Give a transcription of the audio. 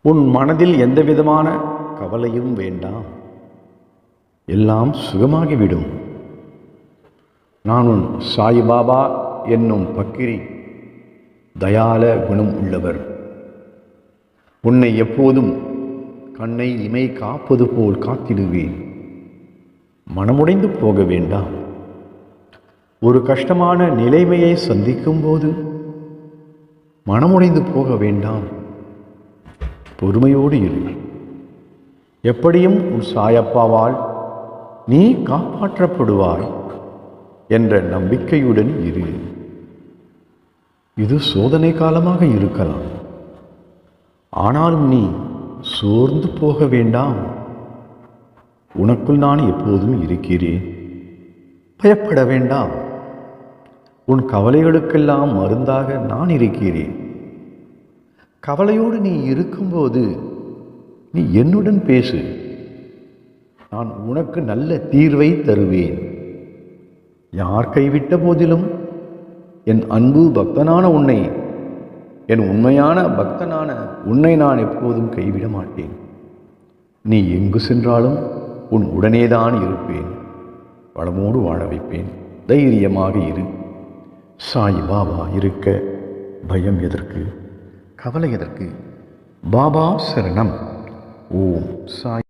உன் மனதில் எந்தவிதமான கவலையும் வேண்டாம், எல்லாம் சுகமாகிவிடும். நான் உன் சாய்பாபா என்னும் பக்கிரி, தயால குணம் உள்ளவர். உன்னை எப்போதும் கண்ணை இமை காப்பது போல் காத்திடுவேன். மனமுடைந்து போக வேண்டாம். ஒரு கஷ்டமான நிலைமையை சந்திக்கும் போது மனமுடைந்து போக வேண்டாம். பொறுமையோடு இரு. எப்படியும் உன் சாயப்பாவால் நீ காப்பாற்றப்படுவாய் என்ற நம்பிக்கையுடன் இரு. இது சோதனை காலமாக இருக்கலாம். ஆனாலும் நீ சோர்ந்து போக வேண்டாம். உனக்குள் நான் எப்போதும் இருக்கிறேன். பயப்பட வேண்டாம். உன் கவலைகளுக்கெல்லாம் மருந்தாக நான் இருக்கிறேன். கவலையோடு நீ இருக்கும்போது நீ என்னுடன் பேசு. நான் உனக்கு நல்ல தீர்வை தருவேன். யார் கைவிட்ட போதிலும் என் அன்பு பக்தனான உன்னை, என் உண்மையான பக்தனான உன்னை நான் எப்போதும் கைவிட மாட்டேன். நீ எங்கு சென்றாலும் உன் உடனேதான் இருப்பேன். வளமோடு வாழ வைப்பேன். தைரியமாக இரு. சாய் பாபா இருக்க பயம் எதற்கு, கவலை எதற்கு? பாபா சரணம். ஓம் சாய்.